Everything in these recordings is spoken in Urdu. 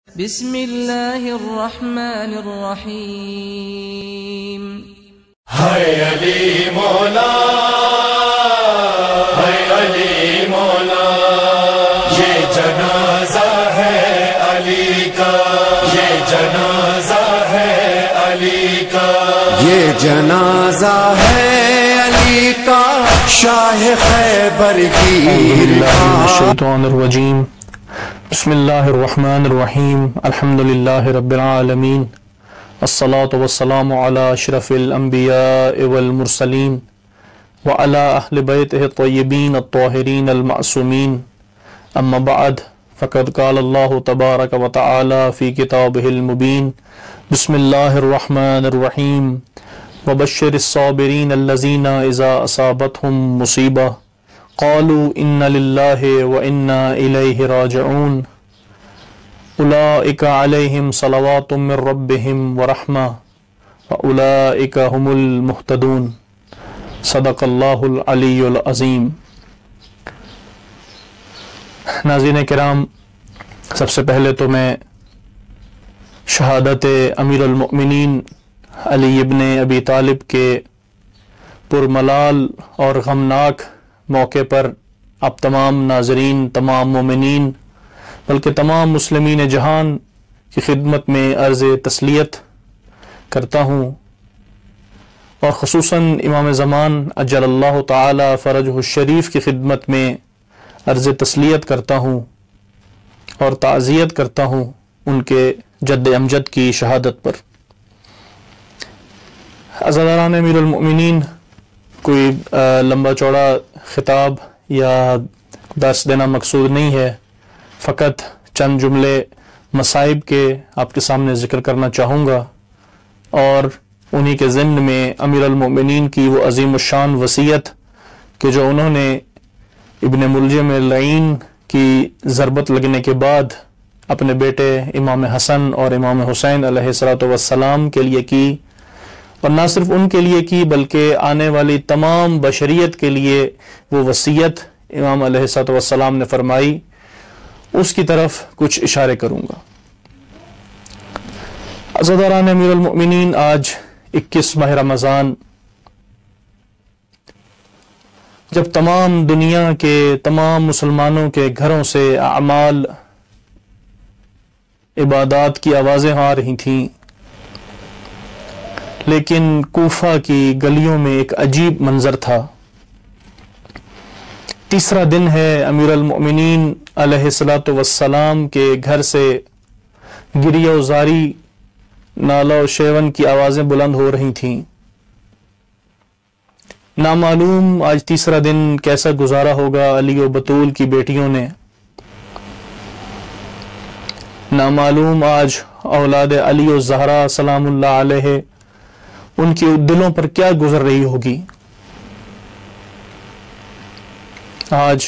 بسم اللہ الرحمن الرحیم۔ ہے علی مولا، ہے علی مولا، یہ جنازہ ہے علی کا، یہ جنازہ ہے علی کا، یہ جنازہ ہے علی کا، شاہ خیبر گیر کا۔ الشیطان الرجیم، بسم اللہ الرحمن الرحیم، الحمد للہ رب العالمین، الصلاة والسلام علی اشرف الانبیاء والمرسلین وعلی اہل بیتہ الطیبین الطاہرین المعصومین، اما بعد فقد قال اللہ تبارک وتعالی فی کتابہ المبین، بسم اللہ الرحمن الرحیم، وبشر الصابرین الذین اذا اصابتهم مصیبہ قالوا ان للہ وانا الیہ راجعون، اولئک علیہم صلوات من ربہم ورحمہ واولئک هم المہتدون، صدق اللہ العلی العظیم۔ ناظرین کرام، سب سے پہلے تو میں شہادت امیر المؤمنین علی ابن ابی طالب کے پرملال اور غمناک موقع پر آپ تمام ناظرین، تمام مومنین، بلکہ تمام مسلمین جہان کی خدمت میں عرض تسلیت کرتا ہوں، اور خصوصاً امام زمان اجل اللہ تعالی فرجہ الشریف کی خدمت میں عرض تسلیت کرتا ہوں اور تعزیت کرتا ہوں ان کے جد امجد کی شہادت پر۔ عزاداران امیر المؤمنین، کوئی لمبا چوڑا خطاب یا درس دینا مقصود نہیں ہے، فقط چند جملے مصائب کے آپ کے سامنے ذکر کرنا چاہوں گا، اور انہی کے ضمن میں امیر المؤمنین کی وہ عظیم الشان وصیت کہ جو انہوں نے ابن ملجم لعین کی ضربت لگنے کے بعد اپنے بیٹے امام حسن اور امام حسین علیہ السلام کے لیے کی، اور نہ صرف ان کے لیے کی بلکہ آنے والی تمام بشریت کے لیے وہ وصیت امام علیہ السلام نے فرمائی، اس کی طرف کچھ اشارے کروں گا۔ عزاداران امیر المؤمنین، آج 21 ماہ رمضان، جب تمام دنیا کے تمام مسلمانوں کے گھروں سے اعمال عبادات کی آوازیں آ رہی تھیں، لیکن کوفہ کی گلیوں میں ایک عجیب منظر تھا۔ تیسرا دن ہے امیر المؤمنین علیہ السلام کے گھر سے گریہ و زاری، نالہ و شیون کی آوازیں بلند ہو رہی تھیں۔ نامعلوم آج تیسرا دن کیسا گزارا ہوگا علی و بطول کی بیٹیوں نے، نامعلوم آج اولاد علی و زہرا سلام اللہ علیہ ان کی دلوں پر کیا گزر رہی ہوگی۔ آج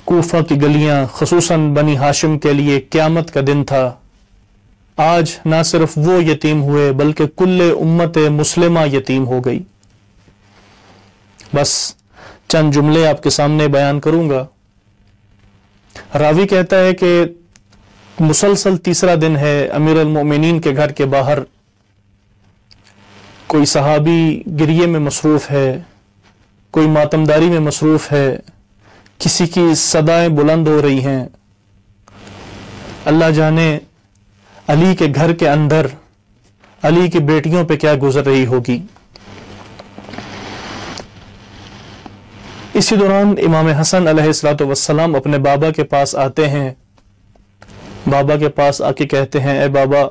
کوفہ کی گلیاں خصوصاً بنی ہاشم کے لیے قیامت کا دن تھا۔ آج نہ صرف وہ یتیم ہوئے بلکہ کل امت مسلمہ یتیم ہو گئی۔ بس چند جملے آپ کے سامنے بیان کروں گا۔ راوی کہتا ہے کہ مسلسل تیسرا دن ہے، امیر المؤمنین کے گھر کے باہر کوئی صحابی گریے میں مصروف ہے، کوئی ماتمداری میں مصروف ہے، کسی کی صدائیں بلند ہو رہی ہیں۔ اللہ جانے علی کے گھر کے اندر علی کی بیٹیوں پہ کیا گزر رہی ہوگی۔ اسی دوران امام حسن علیہ السلام اپنے بابا کے پاس آتے ہیں، بابا کے پاس آ کے کہتے ہیں، اے بابا،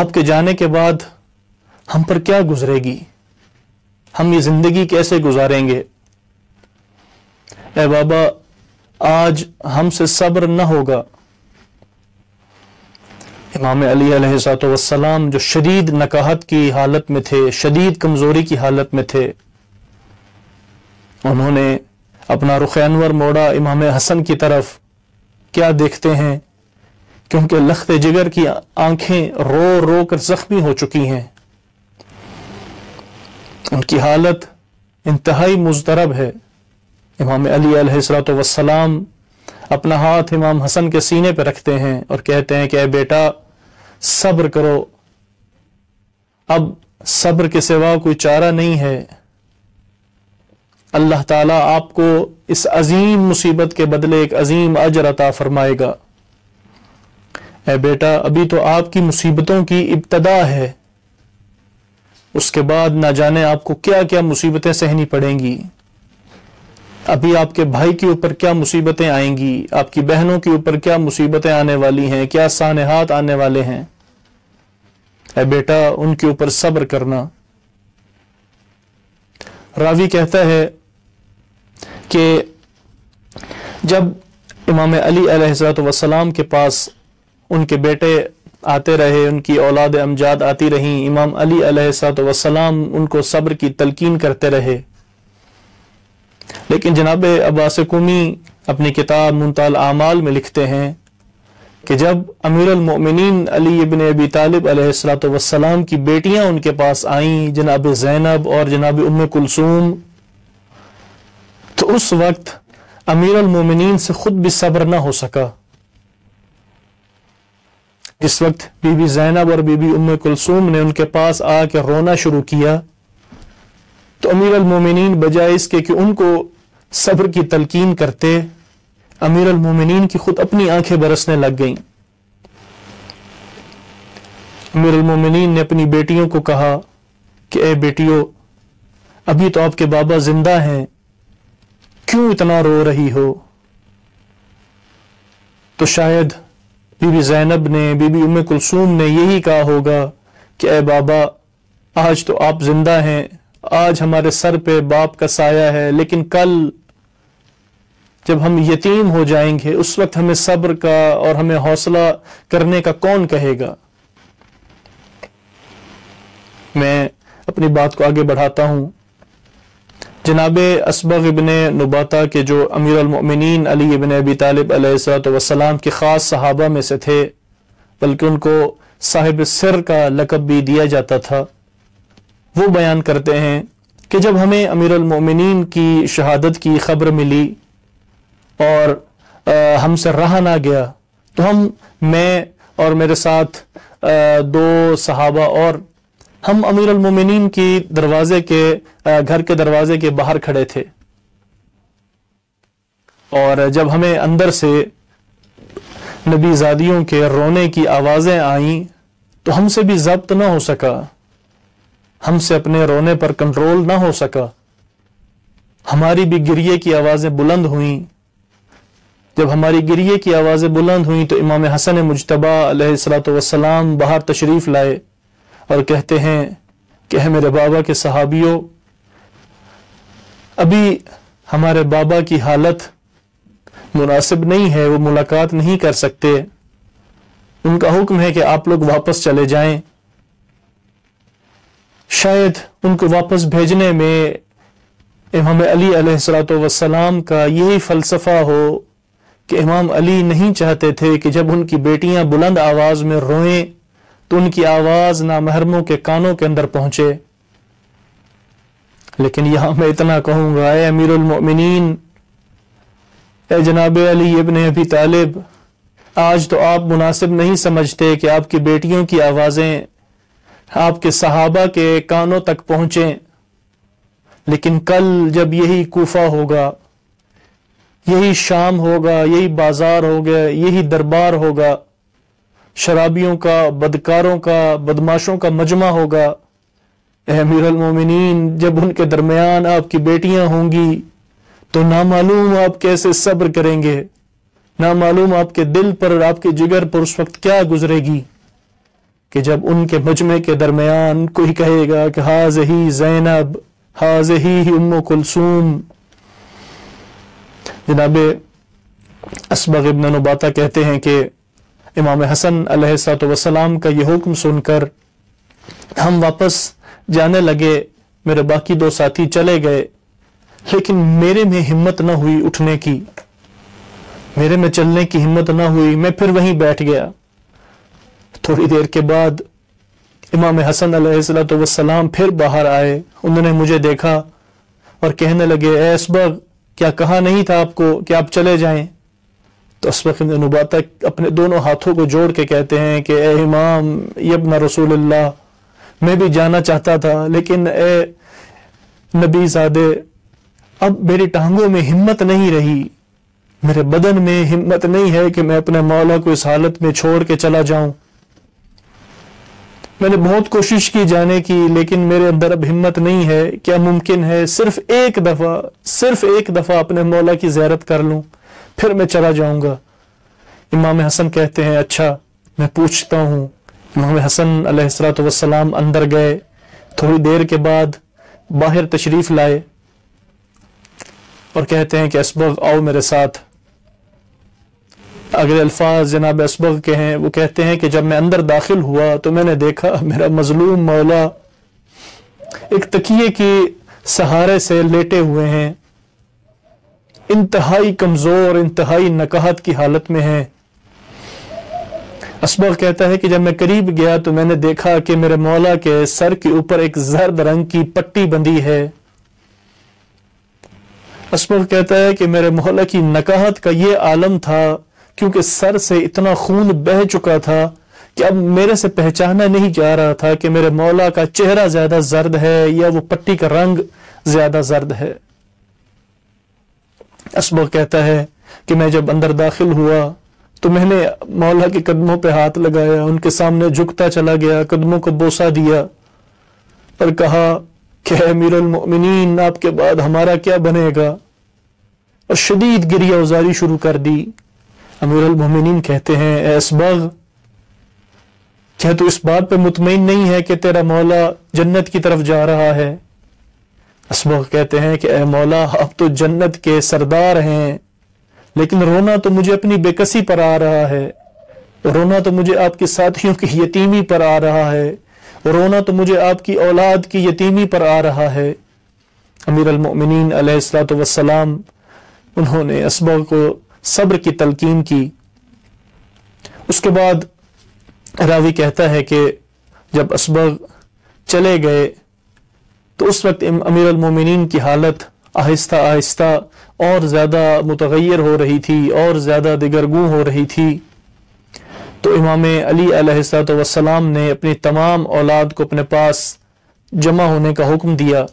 آپ کے جانے کے بعد ہم پر کیا گزرے گی، ہم یہ زندگی کیسے گزاریں گے؟ اے بابا، آج ہم سے صبر نہ ہوگا۔ امام علی علیہ السلام جو شدید نکاہت کی حالت میں تھے، شدید کمزوری کی حالت میں تھے، انہوں نے اپنا رخ انور موڑا امام حسن کی طرف۔ کیا دیکھتے ہیں کہ ان کے لخت جگر کی آنکھیں رو رو کر زخمی ہو چکی ہیں، ان کی حالت انتہائی مضطرب ہے۔ امام علی علیہ السلام اپنا ہاتھ امام حسن کے سینے پہ رکھتے ہیں اور کہتے ہیں کہ اے بیٹا صبر کرو، اب صبر کے سوا کوئی چارہ نہیں ہے، اللہ تعالیٰ آپ کو اس عظیم مصیبت کے بدلے ایک عظیم اجر عطا فرمائے گا۔ اے بیٹا ابھی تو آپ کی مصیبتوں کی ابتدا ہے، اس کے بعد نہ جانے آپ کو کیا کیا مصیبتیں سہنی پڑیں گی، ابھی آپ کے بھائی کے اوپر کیا مصیبتیں آئیں گی، آپ کی بہنوں کے اوپر کیا مصیبتیں آنے والی ہیں، کیا سانحات آنے والے ہیں، اے بیٹا ان کے اوپر صبر کرنا۔ راوی کہتا ہے کہ جب امام علی علیہ السلام کے پاس ان کے بیٹے آتے رہے، ان کی اولاد امجاد آتی رہیں، امام علی علیہ السلام ان کو صبر کی تلقین کرتے رہے، لیکن جناب عباس قمی اپنی کتاب منتہی الاعمال میں لکھتے ہیں کہ جب امیر المؤمنین علی ابن ابی طالب علیہ السلام کی بیٹیاں ان کے پاس آئیں، جناب زینب اور جناب ام کلثوم، تو اس وقت امیر المؤمنین سے خود بھی صبر نہ ہو سکا۔ جس وقت بی بی زینب اور بی بی ام کلثوم نے ان کے پاس آ کے رونا شروع کیا، تو امیر المومنین بجائے اس کے کہ ان کو صبر کی تلقین کرتے، امیر المومنین کی خود اپنی آنکھیں برسنے لگ گئیں۔ امیر المومنین نے اپنی بیٹیوں کو کہا کہ اے بیٹیوں، ابھی تو آپ کے بابا زندہ ہیں، کیوں اتنا رو رہی ہو؟ تو شاید بی بی زینب نے، بی بی ام کلثوم نے یہی کہا ہوگا کہ اے بابا، آج تو آپ زندہ ہیں، آج ہمارے سر پہ باپ کا سایہ ہے، لیکن کل جب ہم یتیم ہو جائیں گے اس وقت ہمیں صبر کا اور ہمیں حوصلہ کرنے کا کون کہے گا؟ میں اپنی بات کو آگے بڑھاتا ہوں۔ جناب اسبغ ابن نباتہ کے جو امیر المؤمنین علی ابن ابی طالب علیہ السلام کے خاص صحابہ میں سے تھے، بلکہ ان کو صاحب سر کا لقب بھی دیا جاتا تھا، وہ بیان کرتے ہیں کہ جب ہمیں امیر المؤمنین کی شہادت کی خبر ملی اور ہم سے رہا نہ گیا، تو میں اور میرے ساتھ دو صحابہ اور ہم امیر المومنین کی گھر کے دروازے کے باہر کھڑے تھے، اور جب ہمیں اندر سے نبی زادیوں کے رونے کی آوازیں آئیں تو ہم سے بھی ضبط نہ ہو سکا، ہم سے اپنے رونے پر کنٹرول نہ ہو سکا، ہماری بھی گریے کی آوازیں بلند ہوئیں۔ جب ہماری گریے کی آوازیں بلند ہوئیں تو امام حسن مجتبی علیہ السلام باہر تشریف لائے اور کہتے ہیں کہ اے میرے بابا کے صحابیوں، ابھی ہمارے بابا کی حالت مناسب نہیں ہے، وہ ملاقات نہیں کر سکتے، ان کا حکم ہے کہ آپ لوگ واپس چلے جائیں۔ شاید ان کو واپس بھیجنے میں امام علی علیہ السلام کا یہی فلسفہ ہو کہ امام علی نہیں چاہتے تھے کہ جب ان کی بیٹیاں بلند آواز میں روئیں تو ان کی آواز نامحرموں کے کانوں کے اندر پہنچے۔ لیکن یہاں میں اتنا کہوں گا، اے امیر المؤمنین، اے جناب علی ابن ابی طالب، آج تو آپ مناسب نہیں سمجھتے کہ آپ کی بیٹیوں کی آوازیں آپ کے صحابہ کے کانوں تک پہنچیں، لیکن کل جب یہی کوفہ ہوگا، یہی شام ہوگا، یہی بازار ہوگا، یہی دربار ہوگا، شرابیوں کا، بدکاروں کا، بدماشوں کا مجمع ہوگا، اے امیر المومنین، جب ان کے درمیان آپ کی بیٹیاں ہوں گی تو نامعلوم آپ کیسے صبر کریں گے، نامعلوم آپ کے دل پر، آپ کے جگر پر اس وقت کیا گزرے گی کہ جب ان کے مجمع کے درمیان کوئی کہے گا کہ ہاذہی زینب، ہاذہی ام کلثوم۔ جناب اسبغ ابن نباتہ کہتے ہیں کہ امام حسن علیہ السلام کا یہ حکم سن کر ہم واپس جانے لگے، میرے باقی دو ساتھی چلے گئے، لیکن میرے میں ہمت نہ ہوئی اٹھنے کی، میرے میں چلنے کی ہمت نہ ہوئی، میں پھر وہیں بیٹھ گیا۔ تھوڑی دیر کے بعد امام حسن علیہ السلام پھر باہر آئے، انہوں نے مجھے دیکھا اور کہنے لگے، اے اسبغ، کیا کہا نہیں تھا آپ کو کہ آپ چلے جائیں؟ تو اسبغ ابن نباتہ اپنے دونوں ہاتھوں کو جوڑ کے کہتے ہیں کہ اے امام ابن رسول اللہ، میں بھی جانا چاہتا تھا، لیکن اے نبی زادے اب میری ٹانگوں میں ہمت نہیں رہی، میرے بدن میں ہمت نہیں ہے کہ میں اپنے مولا کو اس حالت میں چھوڑ کے چلا جاؤں۔ میں نے بہت کوشش کی جانے کی، لیکن میرے اندر اب ہمت نہیں ہے۔ کیا ممکن ہے صرف ایک دفعہ اپنے مولا کی زیارت کر لوں، پھر میں چلا جاؤں گا؟ امام حسن کہتے ہیں اچھا میں پوچھتا ہوں۔ امام حسن علیہ الصلوۃ والسلام اندر گئے، تھوڑی دیر کے بعد باہر تشریف لائے اور کہتے ہیں کہ اسبغ آؤ میرے ساتھ۔ اگلے الفاظ جناب اسبغ کے ہیں، وہ کہتے ہیں کہ جب میں اندر داخل ہوا تو میں نے دیکھا میرا مظلوم مولا ایک تکیے کے سہارے سے لیٹے ہوئے ہیں، انتہائی کمزور، انتہائی نکاہت کی حالت میں ہیں۔ اسبغ کہتا ہے کہ جب میں قریب گیا تو میں نے دیکھا کہ میرے مولا کے سر کے اوپر ایک زرد رنگ کی پٹی بندھی ہے۔ اسبغ کہتا ہے کہ میرے مولا کی نکاہت کا یہ عالم تھا کیونکہ سر سے اتنا خون بہہ چکا تھا کہ اب میرے سے پہچانا نہیں جا رہا تھا کہ میرے مولا کا چہرہ زیادہ زرد ہے یا وہ پٹی کا رنگ زیادہ زرد ہے۔ اسبغ کہتا ہے کہ میں جب اندر داخل ہوا تو میں نے مولا کے قدموں پہ ہاتھ لگایا، ان کے سامنے جھکتا چلا گیا، قدموں کو بوسہ دیا اور کہا کہ امیر المؤمنین آپ کے بعد ہمارا کیا بنے گا، اور شدید گریہ ازاری شروع کر دی۔ امیر المومنین کہتے ہیں اے اسبغ کیا تو اس بات پہ مطمئن نہیں ہے کہ تیرا مولا جنت کی طرف جا رہا ہے؟ اسبغ کہتے ہیں کہ اے مولا آپ تو جنت کے سردار ہیں، لیکن رونا تو مجھے اپنی بے کسی پر آ رہا ہے، رونا تو مجھے آپ کے ساتھیوں کی یتیمی پر آ رہا ہے، رونا تو مجھے آپ کی اولاد کی یتیمی پر آ رہا ہے۔ امیر المؤمنین علیہ الصلوۃ والسلام انہوں نے اسبغ کو صبر کی تلقین کی۔ اس کے بعد راوی کہتا ہے کہ جب اسبغ چلے گئے تو اس وقت امیر المومنین کی حالت آہستہ آہستہ اور زیادہ متغیر ہو رہی تھی اور زیادہ دگرگوں ہو رہی تھی۔ تو امام علی علیہ الصلوۃ والسلام نے اپنی تمام اولاد کو اپنے پاس جمع ہونے کا حکم دیا۔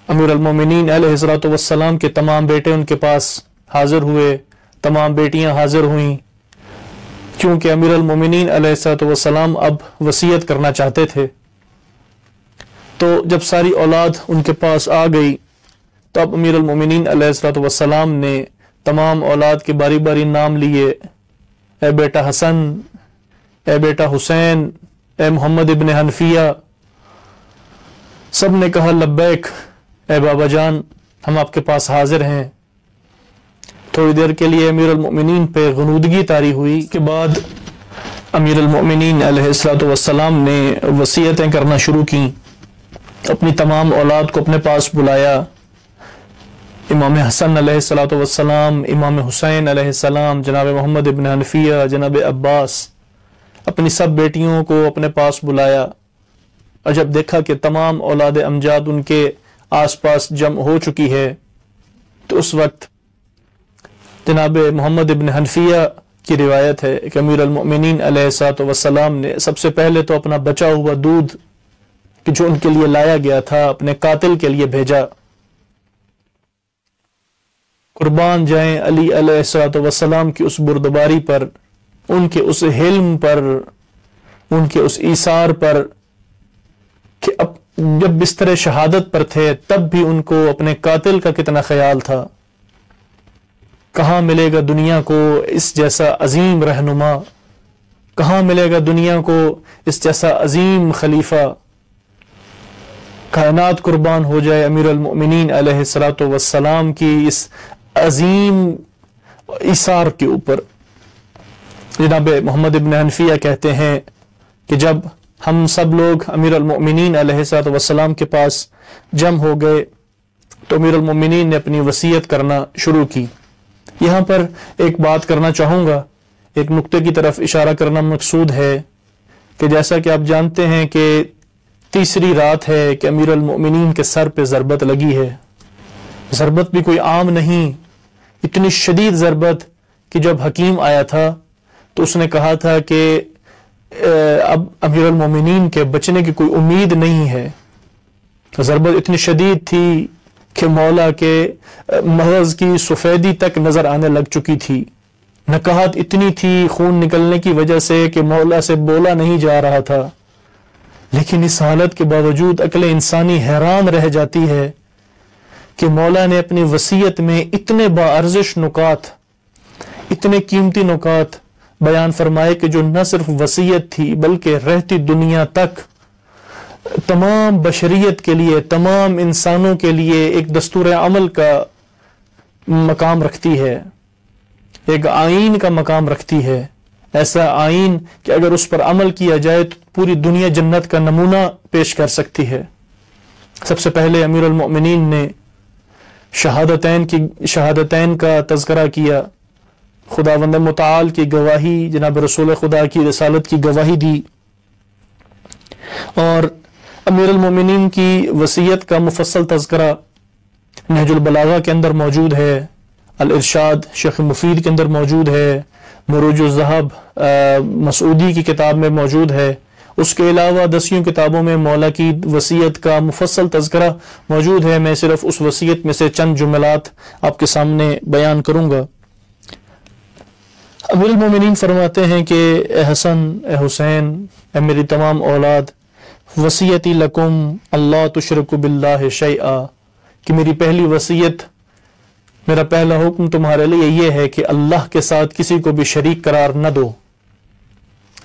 امیر المومنین علیہ الصلوۃ والسلام کے تمام بیٹے ان کے پاس حاضر ہوئے، تمام بیٹیاں حاضر ہوئیں، کیونکہ امیر المومنین علیہ الصلوۃ والسلام اب وصیت کرنا چاہتے تھے۔ تو جب ساری اولاد ان کے پاس آ گئی تو اب امیر المومنین علیہ الصلوۃ والسلام نے تمام اولاد کے باری باری نام لیے، اے بیٹا حسن، اے بیٹا حسین، اے محمد ابن حنفیہ۔ سب نے کہا لبیک اے بابا جان، ہم آپ کے پاس حاضر ہیں۔ تھوڑی دیر کے لیے امیر المؤمنین پہ غنودگی طاری ہوئی، کے بعد امیر المؤمنین علیہ الصلوۃ والسلام نے وصیتیں کرنا شروع کی، اپنی تمام اولاد کو اپنے پاس بلایا۔ امام حسن علیہ الصلوۃ والسلام، امام حسین علیہ السلام، جناب محمد ابن حنفیہ، جناب عباس، اپنی سب بیٹیوں کو اپنے پاس بلایا، اور جب دیکھا کہ تمام اولاد امجاد ان کے آس پاس جمع ہو چکی ہے تو اس وقت جناب محمد ابن حنفیہ کی روایت ہے کہ امیر المؤمنین علیہ الصلوۃ والسلام نے سب سے پہلے تو اپنا بچا ہوا دودھ کہ جو ان کے لیے لایا گیا تھا اپنے قاتل کے لیے بھیجا۔ قربان جائیں علی علیہ الصلوۃ والسلام کی اس بردباری پر، ان کے اس حلم پر، ان کے اس ایثار پر کہ اب جب بستر شہادت پر تھے تب بھی ان کو اپنے قاتل کا کتنا خیال تھا۔ کہاں ملے گا دنیا کو اس جیسا عظیم رہنما، کہاں ملے گا دنیا کو اس جیسا عظیم خلیفہ؟ کائنات قربان ہو جائے امیر المؤمنین علیہ الصلوۃ والسلام کی اس عظیم ایثار کے اوپر۔ جناب محمد ابن حنفیہ کہتے ہیں کہ جب ہم سب لوگ امیر المؤمنین علیہ الصلوۃ والسلام کے پاس جمع ہو گئے تو امیر المؤمنین نے اپنی وصیت کرنا شروع کی۔ یہاں پر ایک بات کرنا چاہوں گا، ایک نقطے کی طرف اشارہ کرنا مقصود ہے کہ جیسا کہ آپ جانتے ہیں کہ تیسری رات ہے کہ امیر المؤمنین کے سر پہ ضربت لگی ہے۔ ضربت بھی کوئی عام نہیں، اتنی شدید ضربت کہ جب حکیم آیا تھا تو اس نے کہا تھا کہ اب امیر المومنین کے بچنے کی کوئی امید نہیں ہے. ضربت اتنی شدید تھی کہ مولا کے مغز کی سفیدی تک نظر آنے لگ چکی تھی. نکاہت اتنی تھی خون نکلنے کی وجہ سے کہ مولا سے بولا نہیں جا رہا تھا. لیکن اس حالت کے باوجود عقل انسانی حیران رہ جاتی ہے کہ مولا نے اپنی وصیت میں اتنے باارزش نکات، اتنے قیمتی نکات بیان فرمائے کہ جو نہ صرف وصیت تھی بلکہ رہتی دنیا تک تمام بشریت کے لیے، تمام انسانوں کے لیے ایک دستور عمل کا مقام رکھتی ہے، ایک آئین کا مقام رکھتی ہے. ایسا آئین کہ اگر اس پر عمل کیا جائے تو پوری دنیا جنت کا نمونہ پیش کر سکتی ہے. سب سے پہلے امیر المؤمنین نے شہادتین کا تذکرہ کیا، خداوند متعال کی گواہی، جناب رسول خدا کی رسالت کی گواہی دی، اور امیر المومنین کی وصیت کا مفصل تذکرہ نہج البلاغہ کے اندر موجود ہے، الارشاد شیخ مفید کے اندر موجود ہے، مروج الذہب مسعودی کی کتاب میں موجود ہے. اس کے علاوہ 10 کتابوں میں مولا کی وصیت کا مفصل تذکرہ موجود ہے. میں صرف اس وصیت میں سے چند جملات آپ کے سامنے بیان کروں گا. امیر المومنین فرماتے ہیں کہ اے حسن، اے حسین، اے میری تمام اولاد، وصیتی لکم اللہ تشرک باللہ شیئا، کہ میری پہلی وصیت، میرا پہلا حکم تمہارے لیے یہ ہے کہ اللہ کے ساتھ کسی کو بھی شریک قرار نہ دو.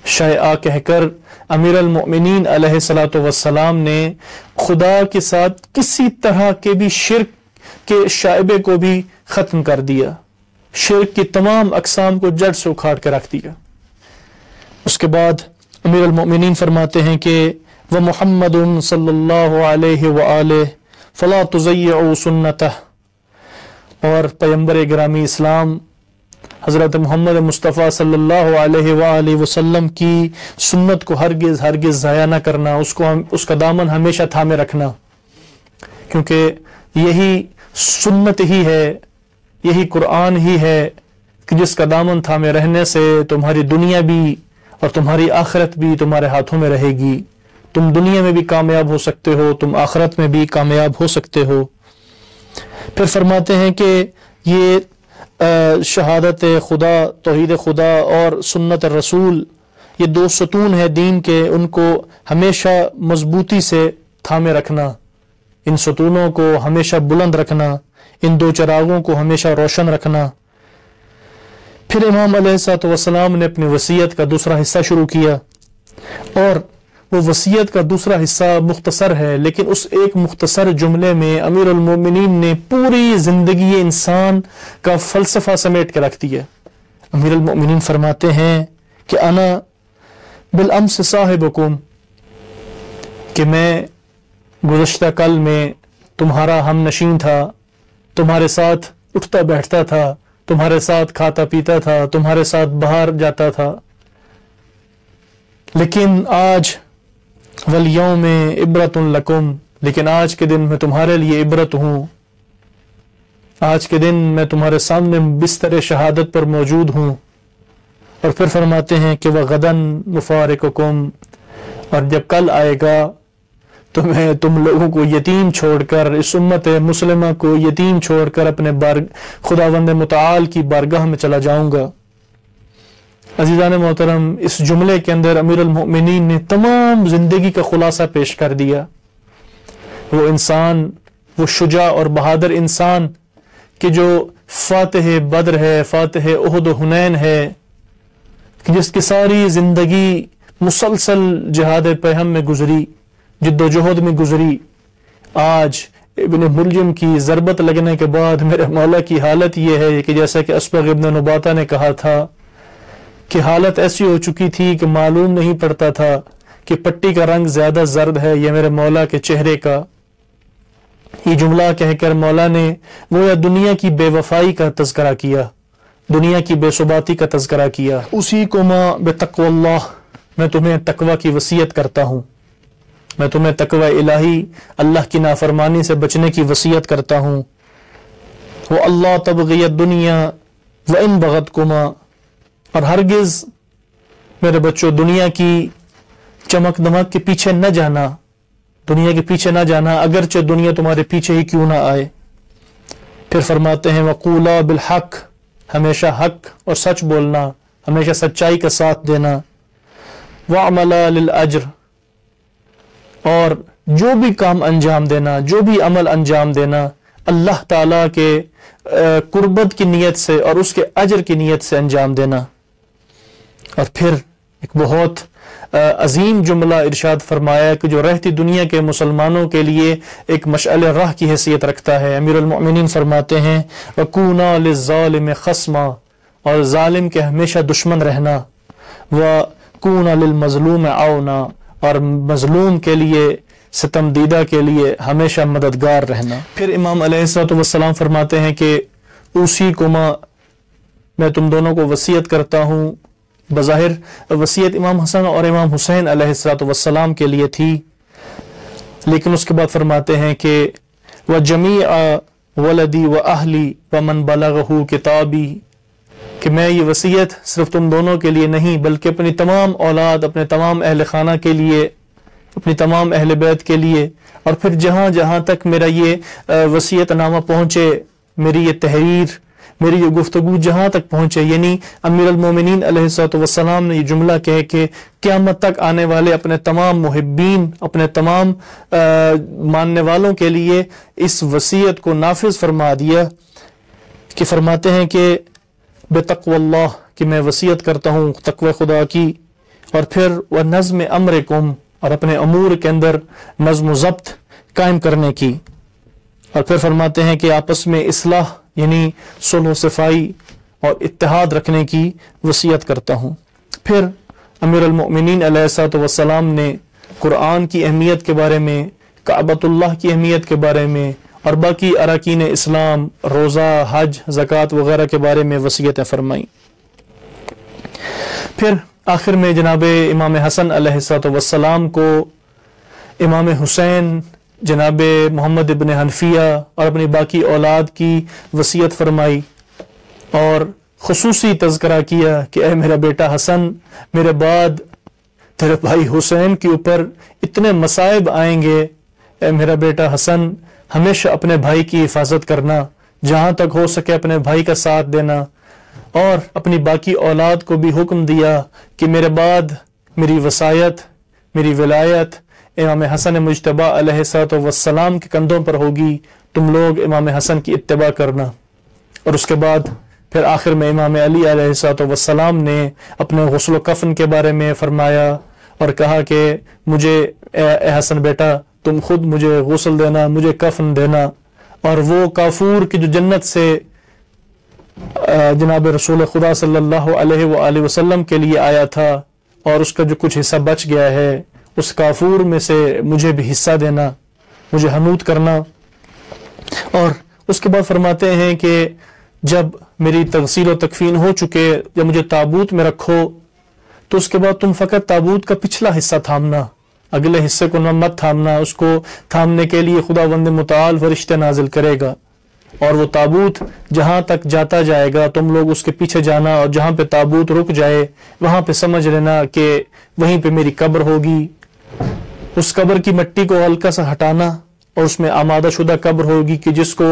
شیئا کہہ کر امیر المؤمنین علیہ الصلوۃ والسلام نے خدا کے ساتھ کسی طرح کے بھی شرک کے شائبے کو بھی ختم کر دیا، شرک کی تمام اقسام کو جڑ سے اکھاڑ کے رکھ دیا. اس کے بعد امیر المؤمنین فرماتے ہیں کہ وَمُحَمَّدٌ صلی اللہ علیہ وآلہ فلا تضيعوا سنتہ، اور پیغمبر گرامی اسلام حضرت محمد مصطفیٰ صلی اللہ علیہ وآلہ وسلم کی سنت کو ہرگز ضائع نہ کرنا، اس کا دامن ہمیشہ تھامے رکھنا، کیونکہ یہی سنت ہی ہے، یہی قرآن ہی ہے کہ جس کا دامن تھامے رہنے سے تمہاری دنیا بھی اور تمہاری آخرت بھی تمہارے ہاتھوں میں رہے گی. تم دنیا میں بھی کامیاب ہو سکتے ہو، تم آخرت میں بھی کامیاب ہو سکتے ہو. پھر فرماتے ہیں کہ یہ شہادت خدا، توحید خدا اور سنت الرسول، یہ 2 ستون ہے دین کے، ان کو ہمیشہ مضبوطی سے تھامے رکھنا، ان ستونوں کو ہمیشہ بلند رکھنا، ان 2 چراغوں کو ہمیشہ روشن رکھنا. پھر امام علیہ الصلوۃ والسلام نے اپنی وصیت کا دوسرا حصہ شروع کیا، اور وہ وصیت کا دوسرا حصہ مختصر ہے، لیکن اس ایک مختصر جملے میں امیر المومنین نے پوری زندگی انسان کا فلسفہ سمیٹ کے رکھ دیا. امیر المومنین فرماتے ہیں کہ انا بالامس صاحبکم، کہ میں گزشتہ کل میں تمہارا ہم نشین تھا، تمہارے ساتھ اٹھتا بیٹھتا تھا، تمہارے ساتھ کھاتا پیتا تھا، تمہارے ساتھ باہر جاتا تھا، لیکن آج والیوم عبرۃ لکم، لیکن آج کے دن میں تمہارے لیے عبرت ہوں، آج کے دن میں تمہارے سامنے بستر شہادت پر موجود ہوں. اور پھر فرماتے ہیں کہ وغداً نفارقکم، اور جب کل آئے گا تو میں تم لوگوں کو یتیم چھوڑ کر، اس امت مسلمہ کو یتیم چھوڑ کر اپنے خداوند متعال کی بارگاہ میں چلا جاؤں گا. عزیزان محترم، اس جملے کے اندر امیر المؤمنین نے تمام زندگی کا خلاصہ پیش کر دیا. وہ انسان، وہ شجاع اور بہادر انسان کہ جو فاتح بدر ہے، فاتح احد و حنین ہے، کہ جس کی ساری زندگی مسلسل جہاد پیہم میں گزری، جد و جہد میں گزری. آج ابن ملجم کی ضربت لگنے کے بعد میرے مولا کی حالت یہ ہے کہ جیسا کہ اسبغ ابن نباتہ نے کہا تھا کہ حالت ایسی ہو چکی تھی کہ معلوم نہیں پڑتا تھا کہ پٹی کا رنگ زیادہ زرد ہے یا میرے مولا کے چہرے کا. یہ جملہ کہہ کر مولا نے گویا دنیا کی بے وفائی کا تذکرہ کیا، دنیا کی بے ثباتی کا تذکرہ کیا. اسی کو بتقوی اللہ، میں تمہیں تقوی کی وصیت کرتا ہوں، میں تمہیں تقوی الہی، اللہ کی نافرمانی سے بچنے کی وصیت کرتا ہوں. وہ اللہ تبغی الدنیا وَإِن بَغَتْكُمَا، اور ہرگز میرے بچوں دنیا کی چمک دمک کے پیچھے نہ جانا، دنیا کے پیچھے نہ جانا اگرچہ دنیا تمہارے پیچھے ہی کیوں نہ آئے۔ پھر فرماتے ہیں وَقُولَا بِالْحَقِّ، ہمیشہ حق اور سچ بولنا، ہمیشہ سچائی کا ساتھ دینا۔ وَعْمَلَا لِلْأَجْرِ، اور جو بھی کام انجام دینا، جو بھی عمل انجام دینا اللہ تعالیٰ کے قربت کی نیت سے اور اس کے اجر کی نیت سے انجام دینا۔ اور پھر ایک بہت عظیم جملہ ارشاد فرمایا کہ جو رہتی دنیا کے مسلمانوں کے لیے ایک مشعل راہ کی حیثیت رکھتا ہے۔ امیر المؤمنین فرماتے ہیں وَكُونَا لِلظَّالِمِ خَصْمًا، اور ظالم کے ہمیشہ دشمن رہنا، وَكُونَا لِلْمَظْلُومِ عَوْنًا، اور مظلوم کے لیے، ستم دیدہ کے لیے ہمیشہ مددگار رہنا۔ پھر امام علیہ الصلوۃ والسلام فرماتے ہیں کہ اوصیکما، میں تم دونوں کو وصیت کرتا ہوں۔ بظاہر وصیت امام حسن اور امام حسین علیہ الصلوۃ والسلام کے لیے تھی، لیکن اس کے بعد فرماتے ہیں کہ وَجَمِيعَ وَلَدِي وَأَهْلِي وَمَنْ بَلَغَهُ كِتَابِي، کہ میں یہ وصیت صرف تم دونوں کے لیے نہیں بلکہ اپنی تمام اولاد، اپنے تمام اہل خانہ کے لیے، اپنی تمام اہل بیت کے لیے، اور پھر جہاں جہاں تک میرا یہ وصیت نامہ پہنچے، میری یہ تحریر، میری یہ گفتگو جہاں تک پہنچے، یعنی امیر المومنین علیہ الصلوۃ والسلام نے یہ جملہ کہے کہ قیامت تک آنے والے اپنے تمام محبین، اپنے تمام ماننے والوں کے لیے اس وصیت کو نافذ فرما دیا، کہ فرماتے ہیں کہ بتقوی اللہ، کہ میں وصیت کرتا ہوں تقوی خدا کی، اور پھر وَنَظْمِ أَمْرِكُمْ، اور اپنے امور کے اندر نظم و ضبط قائم کرنے کی، اور پھر فرماتے ہیں کہ آپس میں اصلاح یعنی صلح و صفائی اور اتحاد رکھنے کی وصیت کرتا ہوں۔ پھر امیر المؤمنین علیہ الصلوۃ والسلام نے قرآن کی اہمیت کے بارے میں، کعبۃ اللہ کی اہمیت کے بارے میں، اور باقی اراکین اسلام، روزہ، حج، زکوٰۃ وغیرہ کے بارے میں وصیتیں فرمائیں۔ پھر آخر میں جناب امام حسن علیہ الصلوۃ والسلام کو امام حسین، جناب محمد ابن حنفیہ اور اپنی باقی اولاد کی وصیت فرمائی، اور خصوصی تذکرہ کیا کہ اے میرا بیٹا حسن، میرے بعد تیرے بھائی حسین کے اوپر اتنے مصائب آئیں گے، اے میرا بیٹا حسن ہمیشہ اپنے بھائی کی حفاظت کرنا، جہاں تک ہو سکے اپنے بھائی کا ساتھ دینا، اور اپنی باقی اولاد کو بھی حکم دیا کہ میرے بعد میری وصایت، میری ولایت امام حسن مجتبی علیہ الصلوۃ والسلام کے کندھوں پر ہوگی، تم لوگ امام حسن کی اتباع کرنا۔ اور اس کے بعد پھر آخر میں امام علی علیہ الصلوۃ والسلام نے اپنے غسل و کفن کے بارے میں فرمایا اور کہا کہ مجھے اے حسن بیٹا تم خود مجھے غسل دینا، مجھے کفن دینا، اور وہ کافور کی جو جنت سے جناب رسول خدا صلی اللہ علیہ وآلہ وسلم کے لیے آیا تھا، اور اس کا جو کچھ حصہ بچ گیا ہے اس کافور میں سے مجھے بھی حصہ دینا، مجھے حنوط کرنا۔ اور اس کے بعد فرماتے ہیں کہ جب میری تغسیل و تکفین ہو چکے، جب مجھے تابوت میں رکھو، تو اس کے بعد تم فقط تابوت کا پچھلا حصہ تھامنا، اگلے حصے کو مت تھامنا، اس کو تھامنے کے لیے خداوند متعال فرشتے نازل کرے گا، اور وہ تابوت جہاں تک جاتا جائے گا تم لوگ اس کے پیچھے جانا، اور جہاں پہ تابوت رک جائے وہاں پہ سمجھ لینا کہ وہیں پہ میری قبر ہوگی۔ اس قبر کی مٹی کو ہلکا سا ہٹانا، اور اس میں آمادہ شدہ قبر ہوگی کہ جس کو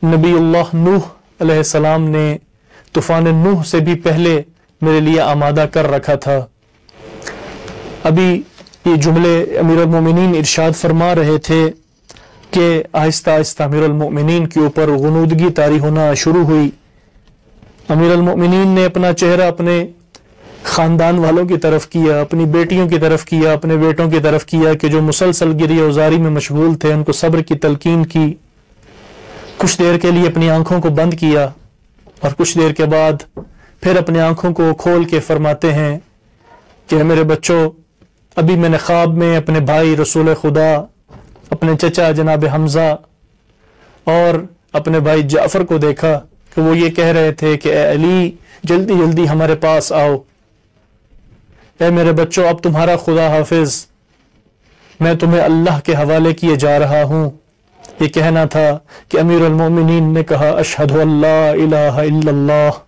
نبی اللہ نوح علیہ السلام نے طوفان نوح سے بھی پہلے میرے لیے آمادہ کر رکھا تھا۔ ابھی یہ جملے امیر المومنین ارشاد فرما رہے تھے کہ آہستہ آہستہ امیر المؤمنین کے اوپر غنودگی طاری ہونا شروع ہوئی۔ امیر المؤمنین نے اپنا چہرہ اپنے خاندان والوں کی طرف کیا، اپنی بیٹیوں کی طرف کیا، اپنے بیٹوں کی طرف کیا کہ جو مسلسل گری اوزاری میں مشغول تھے، ان کو صبر کی تلقین کی، کچھ دیر کے لیے اپنی آنکھوں کو بند کیا، اور کچھ دیر کے بعد پھر اپنی آنکھوں کو کھول کے فرماتے ہیں کہ میرے بچوں، ابھی میں نے خواب میں اپنے بھائی رسول خدا، اپنے چچا جناب حمزہ اور اپنے بھائی جعفر کو دیکھا کہ وہ یہ کہہ رہے تھے کہ اے علی جلدی جلدی ہمارے پاس آؤ، اے میرے بچوں اب تمہارا خدا حافظ، میں تمہیں اللہ کے حوالے کیے جا رہا ہوں۔ یہ کہنا تھا کہ امیر المومنین نے کہا اشہد ان لا الہ الا اللہ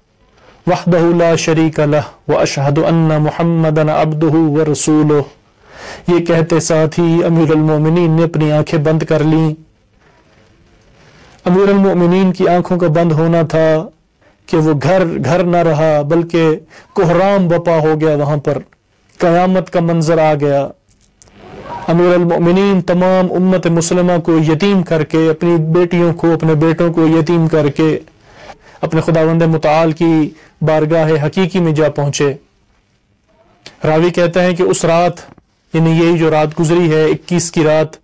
وحدہ لا شریک لہ واشہد ان محمدًا عبدہ ورسولہ۔ یہ کہتے ساتھ ہی امیر المومنین نے اپنی آنکھیں بند کر لیں۔ امیر المومنین کی آنکھوں کا بند ہونا تھا کہ وہ گھر نہ رہا بلکہ کوہرام بپا ہو گیا، وہاں پر قیامت کا منظر آ گیا۔ امیر المؤمنین تمام امت مسلمہ کو یتیم کر کے، اپنی بیٹیوں کو، اپنے بیٹوں کو یتیم کر کے اپنے خداوند متعال کی بارگاہ حقیقی میں جا پہنچے۔ راوی کہتا ہے کہ اس رات، یعنی یہی جو رات گزری ہے 21 کی رات،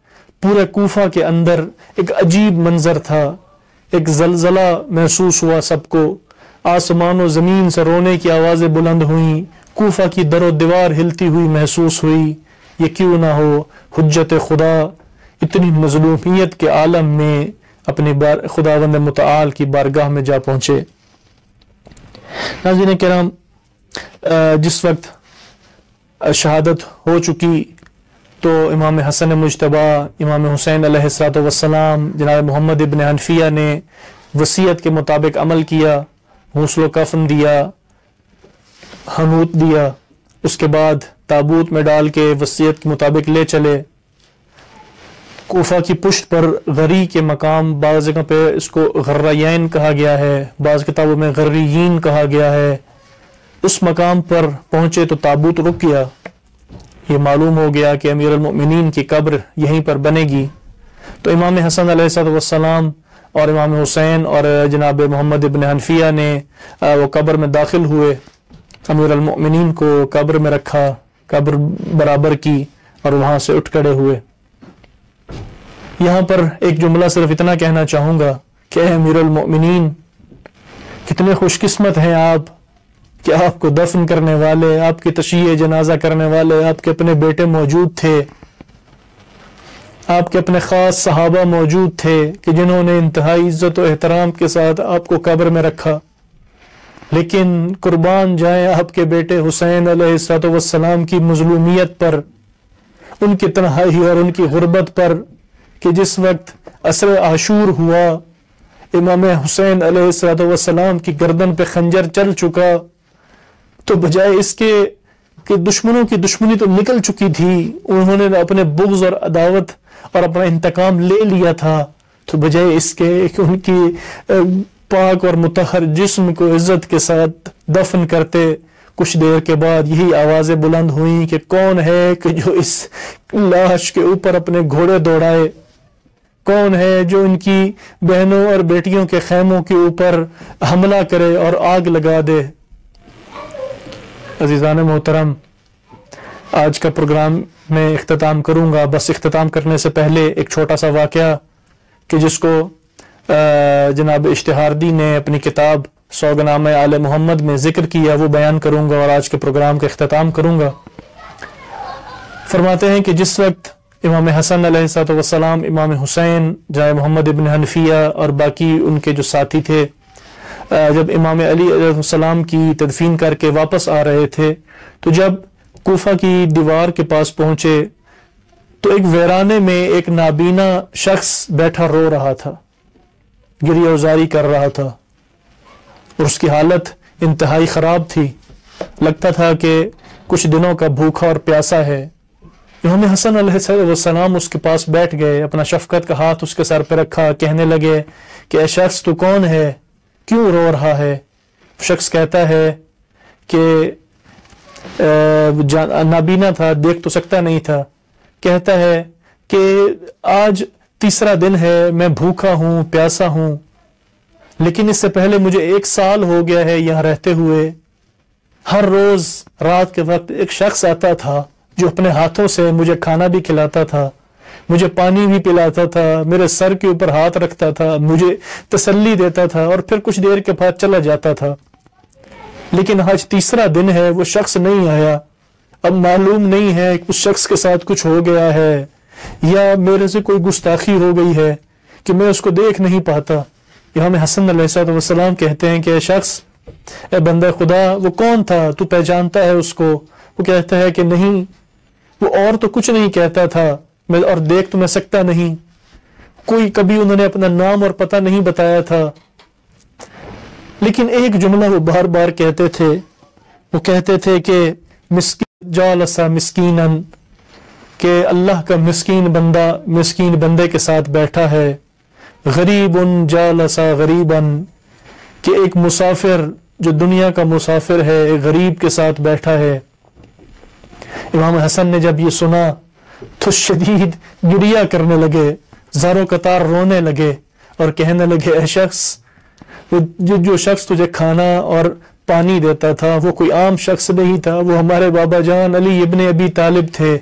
پورے کوفہ کے اندر ایک عجیب منظر تھا، ایک زلزلہ محسوس ہوا سب کو، آسمان و زمین سے رونے کی آوازیں بلند ہوئیں، کوفہ کی در و دیوار ہلتی ہوئی محسوس ہوئی۔ یہ کیوں نہ ہو، حجت خدا اتنی مظلومیت کے عالم میں اپنی خداوند متعال کی بارگاہ میں جا پہنچے۔ ناظرین کرام، جس وقت شہادت ہو چکی تو امام حسن مجتبیٰ، امام حسین علیہ الصلوۃ والسلام، جناب محمد ابن حنفیہ نے وصیت کے مطابق عمل کیا، غسل و کفن دیا، حنوط دیا، اس کے بعد تابوت میں ڈال کے وصیت کے مطابق لے چلے۔ کوفہ کی پشت پر غری کے مقام، بعض جگہ پہ اس کو غریین کہا گیا ہے، بعض کتابوں میں غریین کہا گیا ہے۔ اس مقام پر پہنچے تو تابوت رک گیا، یہ معلوم ہو گیا کہ امیر المؤمنین کی قبر یہیں پر بنے گی۔ تو امام حسن علیہ السلام اور امام حسین اور جناب محمد ابن حنفیہ نے وہ قبر میں داخل ہوئے، امیر المؤمنین کو قبر میں رکھا، قبر برابر کی اور وہاں سے اٹھ کھڑے ہوئے۔ یہاں پر ایک جملہ صرف اتنا کہنا چاہوں گا کہ اے امیر المؤمنین، کتنے خوش قسمت ہیں آپ کہ آپ کو دفن کرنے والے، آپ کی تشییع جنازہ کرنے والے آپ کے اپنے بیٹے موجود تھے، آپ کے اپنے خاص صحابہ موجود تھے کہ جنہوں نے انتہائی عزت و احترام کے ساتھ آپ کو قبر میں رکھا۔ لیکن قربان جائیں آپ کے بیٹے حسین علیہ السلام کی مظلومیت پر، ان کی تنہائی اور ان کی غربت پر، کہ جس وقت عصر عاشور ہوا، امام حسین علیہ السلام کی گردن پہ خنجر چل چکا، تو بجائے اس کے کہ دشمنوں کی دشمنی تو نکل چکی تھی، انہوں نے اپنے بغض اور عداوت اور اپنا انتقام لے لیا تھا، تو بجائے اس کے کہ ان کی پاک اور مطہر جسم کو عزت کے ساتھ دفن کرتے، کچھ دیر کے بعد یہی آوازیں بلند ہوئیں کہ کون ہے کہ جو اس لاش کے اوپر اپنے گھوڑے دوڑائے، کون ہے جو ان کی بہنوں اور بیٹیوں کے خیموں کے اوپر حملہ کرے اور آگ لگا دے۔ عزیزان محترم، آج کا پروگرام میں اختتام کروں گا، بس اختتام کرنے سے پہلے ایک چھوٹا سا واقعہ کہ جس کو جناب اشتہاردی نے اپنی کتاب سوگنامہ آل محمد میں ذکر کیا، وہ بیان کروں گا اور آج کے پروگرام کا اختتام کروں گا۔ فرماتے ہیں کہ جس وقت امام حسن علیہ السلام، امام حسین، جناب محمد ابن حنفیہ اور باقی ان کے جو ساتھی تھے، جب امام علی علیہ السلام کی تدفین کر کے واپس آ رہے تھے تو جب کوفہ کی دیوار کے پاس پہنچے تو ایک ویرانے میں ایک نابینا شخص بیٹھا رو رہا تھا، گریہ وزاری کر رہا تھا، اور اس کی حالت انتہائی خراب تھی، لگتا تھا کہ کچھ دنوں کا بھوکا اور پیاسا ہے۔ امام حسن علیہ السلام اس کے پاس بیٹھ گئے، اپنا شفقت کا ہاتھ اس کے سر پہ رکھا، کہنے لگے کہ اے شخص تو کون ہے، کیوں رو رہا ہے؟ شخص کہتا ہے کہ نابینا تھا، دیکھ تو سکتا نہیں تھا، کہتا ہے کہ آج تیسرا دن ہے، میں بھوکا ہوں، پیاسا ہوں، لیکن اس سے پہلے مجھے 1 سال ہو گیا ہے یہاں رہتے ہوئے۔ ہر روز رات کے وقت ایک شخص آتا تھا جو اپنے ہاتھوں سے مجھے کھانا بھی کھلاتا تھا، مجھے پانی بھی پلاتا تھا، میرے سر کے اوپر ہاتھ رکھتا تھا، مجھے تسلی دیتا تھا اور پھر کچھ دیر کے بعد چلا جاتا تھا۔ لیکن آج تیسرا دن ہے، وہ شخص نہیں آیا۔ اب معلوم نہیں ہے کہ اس شخص کے ساتھ کچھ ہو گیا ہے یا میرے سے کوئی گستاخی ہو گئی ہے کہ میں اس کو دیکھ نہیں پاتا۔ امام حسن علیہ السلام کہتے ہیں کہ اے شخص، اے بندہ خدا، وہ کون تھا؟ تو پہچانتا ہے اس کو؟ وہ کہتا ہے کہ نہیں، وہ اور تو کچھ نہیں کہتا تھا، میں اور دیکھ تو میں سکتا نہیں، کوئی کبھی انہوں نے اپنا نام اور پتہ نہیں بتایا تھا، لیکن ایک جملہ وہ بار بار کہتے تھے، وہ کہتے تھے کہ مسکین جالسا مسکینن، کہ اللہ کا مسکین بندہ مسکین بندے کے ساتھ بیٹھا ہے، غریب جالسا غریبن، کہ ایک مسافر جو دنیا کا مسافر ہے ایک غریب کے ساتھ بیٹھا ہے۔ امام حسن نے جب یہ سنا تو شدید گریہ کرنے لگے، زاروں قطار رونے لگے اور کہنے لگے اے شخص، جو شخص تجھے کھانا اور پانی دیتا تھا وہ کوئی عام شخص نہیں تھا، وہ ہمارے بابا جان علی ابن ابی طالب تھے۔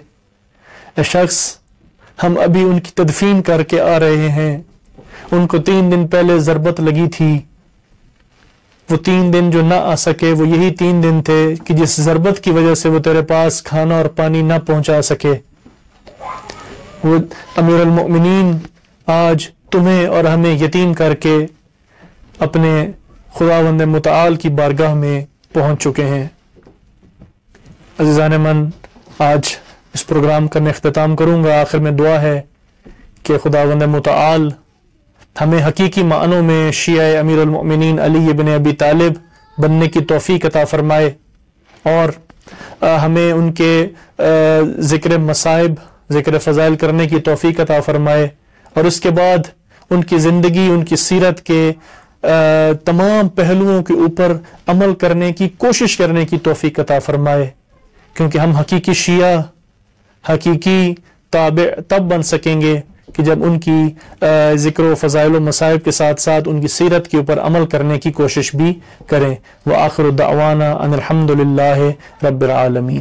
اے شخص، ہم ابھی ان کی تدفین کر کے آ رہے ہیں، ان کو 3 دن پہلے ضربت لگی تھی، وہ 3 دن جو نہ آ سکے وہ یہی 3 دن تھے کہ جس ضربت کی وجہ سے وہ تیرے پاس کھانا اور پانی نہ پہنچا سکے۔ وہ امیر المؤمنین آج تمہیں اور ہمیں یتیم کر کے اپنے خداوند متعال کی بارگاہ میں پہنچ چکے ہیں۔ عزیزان من، آج اس پروگرام کا میں اختتام کروں گا، آخر میں دعا ہے کہ خداوند متعال ہمیں حقیقی معنوں میں شیعہ امیر المؤمنین علی ابن ابی طالب بننے کی توفیق عطا فرمائے، اور ہمیں ان کے ذکر مصائب، ذکر فضائل کرنے کی توفیق عطا فرمائے، اور اس کے بعد ان کی زندگی، ان کی سیرت کے تمام پہلوؤں کے اوپر عمل کرنے کی کوشش کرنے کی توفیق عطا فرمائے، کیونکہ ہم حقیقی شیعہ، حقیقی تابع تب بن سکیں گے کہ جب ان کی ذکر و فضائل و مصائب کے ساتھ ساتھ ان کی سیرت کے اوپر عمل کرنے کی کوشش بھی کریں۔ وآخر دعوانا ان الحمد للہ رب العالمین۔